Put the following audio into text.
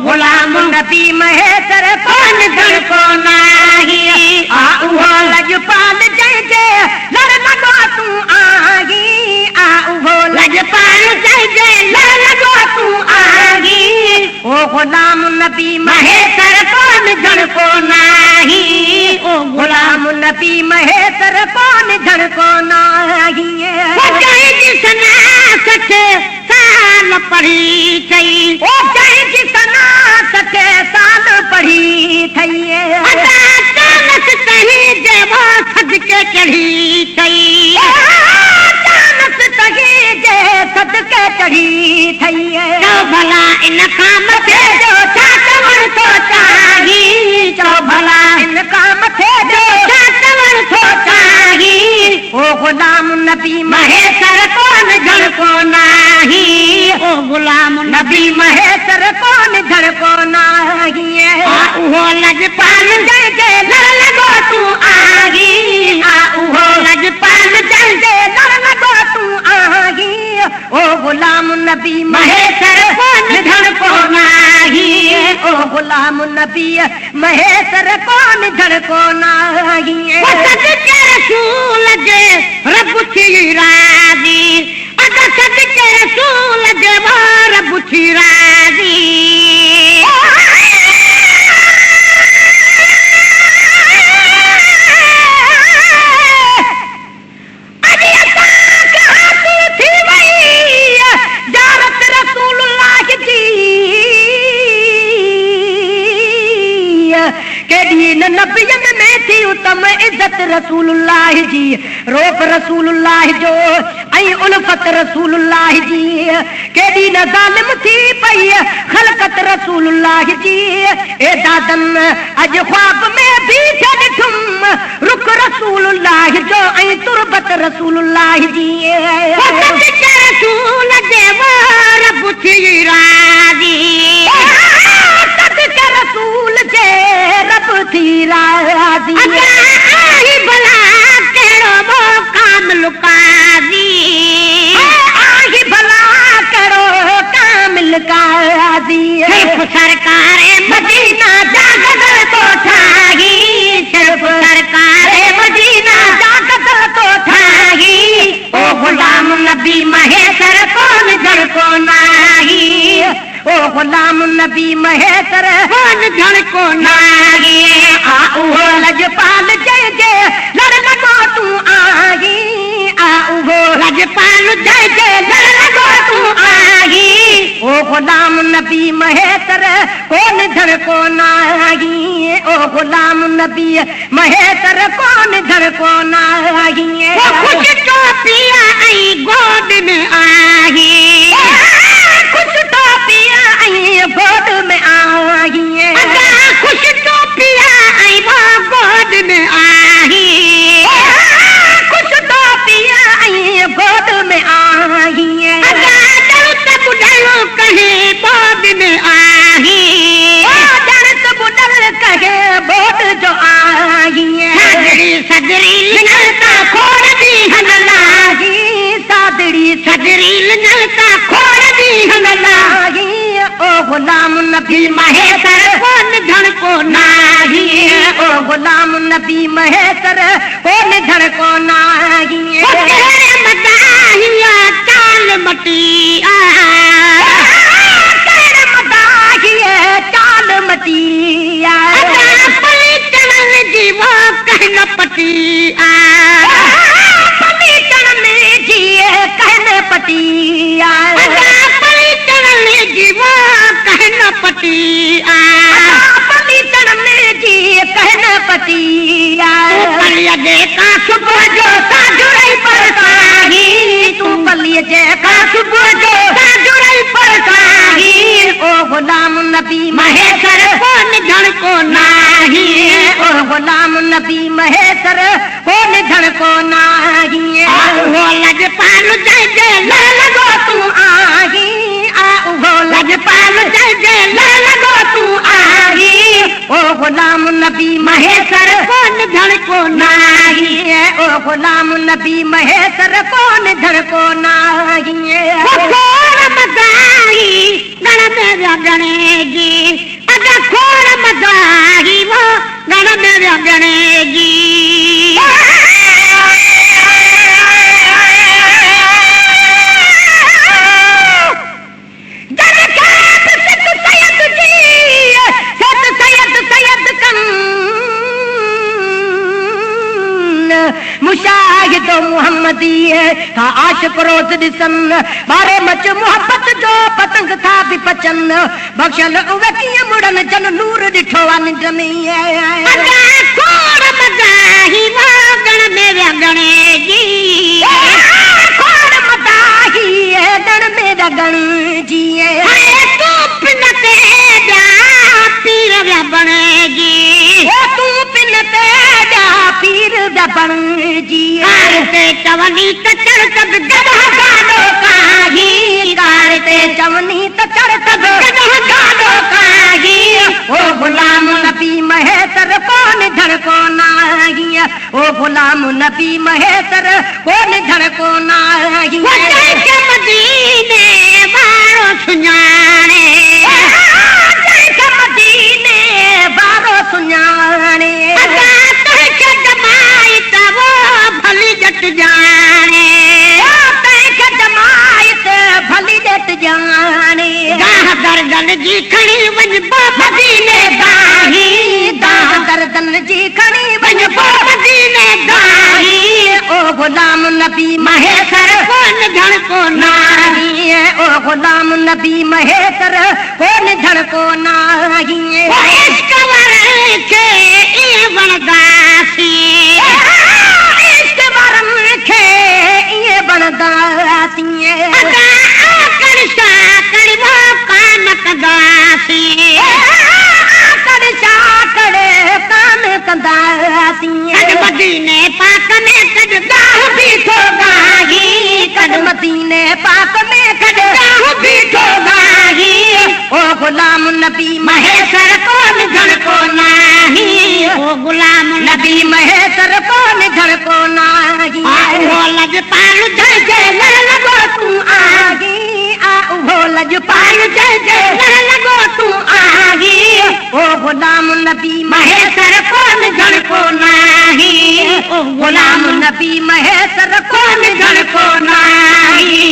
गुलाम नबी महेतर कौन धड़ को नाही आ उहो लजपाल जंहिंजे लड़ लॻो तूं आही आ उहो लजपाल जंहिंजे लड़ लॻो तूं आही ओ गुलाम नबी महेतर कौन धड़ को नाही ओ गुलाम नबी महेतर कौन धड़ को नाही जंहिंजी सना 60 साल पढ़ी थई ओ जंहिंजी सना 60 साल पढ़ी थई अचानक कहीं जेवा सदके चढ़ी थई अचानक कहीं जे सदके चढ़ी थई चो भला इन खां मथे जो छा करण थो चाही चो भला इन खां मथे जो छा करण थो चाही ओ गुलाम नबी महेतर कौन धड़ को नाही ओ गुलाम नबी महेतर कौन धड़ को नाही आ उहो लजपाल जंहिंजे लड़ लॻो तूं आही आ उहो लजपाल जंहिंजे लड़ लॻो तूं आही ओ गुलाम नबी महेतर कौन धड़ को नाही ओ गुलाम नबी महेतर कौन धड़ को नाही सदके रसूल जे रब थी राज़ी अदा सदके रसूल जे रब थी राज़ी नबियन में थी उत्तम इज्जत रसूलुल्लाह जी रोप रसूलुल्लाह जो ऐं उल्फत रसूलुल्लाह जी केॾी न ज़ालिम थी पई ख़लक़त रसूलुल्लाह जी ए दादन अॼु ख्वाब में भी ॾिठुम रुख रसूलुल्लाह जो ऐं तुरबत रसूलुल्लाह जी रसूल जे रब थी राज़ी रसूल जे रब थी राज़ी आही भला कहिड़ो वो कामिल काज़ी आही भला कहिड़ो कामिल काज़ी सिर्फ़ सरकार मदीना जा गदर तो ठाही सिर्फ़ सरकार मदीना जा गदर तो ठाही ओ गुलाम नबी महेतर कौन धड़ को नाही ओ गुलाम नबी महेतर कौन धड़ को नाही आ उहो लजपाल जंहिंजे लड़ लॻो तूं आही आ उहो लजपाल जंहिंजे लड़ लॻो तूं आही ओ गुलाम नबी महेतर कौन धड़ को नाही ओ गुलाम नबी महेतर कौन धड़ को नाही खुश टोपिया ऐं गोद में आही खुश टोपिया ऐं गोद में आही खुश टोपिया ऐं गोद में आही खुश टोपिया ऐं गोद में आही बुढ़ो कहे बोद में आही बुढ़ल कहे बोद जो आही सदरी लंगता खोड़ दी हन लाही सादड़ी सदरी लंगता खोड़ दी हन लाही ओ गुलाम नबी महेतर कौन धड़ को नाही ओ गुलाम नबी महेतर कौन धड़ को नाही मदाहिया चाल मटी चाल मटी पलीटन जी वो कहन पटी पलीटन में जी कहन पटी पलीटन जी वो कहन पटी पलीटन में जी कहन पटी पलिया जे का सुबह जो साजुरई पर साही तू पलिया जे का सुबह जो साजुरई पर साही ओ गुलाम नबी महेतर कौन धड़ को नाही ओ गुलाम नबी महेतर कौन धड़ को नाही वो लजपाल जंहिंजे लड़ लॻो तूं आही आ उहो लजपाल जंहिंजे लड़ लॻो तूं आही ओ गुलाम नबी महेतर कौन धड़ को नाही ओ गुलाम नबी महेतर कौन धड़ को नाही मदाही गण में गणेगी अदा खोर मदाही वो गण में गणेगी मुशाहिद मोहम्मदी था आशिक रोज़ ॾिसन बारे मच मोहब्बत जो पतंग था बि पचन बख़्शल उहे कीअं मुड़न जन नूर ॾिठो आहे निंड में खोड़ मदाही वो गण में गणेगी खोड़ मदाही गण में गणजी तू पिन ते पीर बणेगी तू पिन ते पीर बणजी ते चवनी त चढ़ सब गधा गानो काही ते चवनी त चढ़ सब गधा गानो काही ओ गुलाम नबी महेतर कौन धड़ को नाही ओ गुलाम नबी महेतर कौन धड़ को नाही के मदीने बारो सुञाणे के मदीने बारो सुञाणे भली जट जाने तंहिंखे जमायत भली जट जाने गाह गर्दन जी खणी वञ मदीने दाही गाह गर्दन जी खणी वञ मदीने दाही ओ गुलाम नबी महेतर कोन धड़ को नाही ओ गुलाम नबी महेतर कोन धड़ को नाही इश्क वारे के ई वणदासी बनदासी आकड़ शाकड़ वो कान कंदासी आकड़ शाकड़ कान कंदासी मदीने पाक में कद गाह बीठो गाही कद मदीने पाक में कद गाह बीठो गाही ओ गुलाम नबी महेतर कौन धड़ को नाही ओ गुलाम नबी महेतर कौन धड़ को नाही ओ लजपाल जय जय लड़ लगो तू आगी ओ लजपाल जय जय लड़ लगो तू आगी ओ गुलाम नबी महेतर कौन धड़ को नाही ओ गुलाम नबी महेतर कौन धड़ को नाही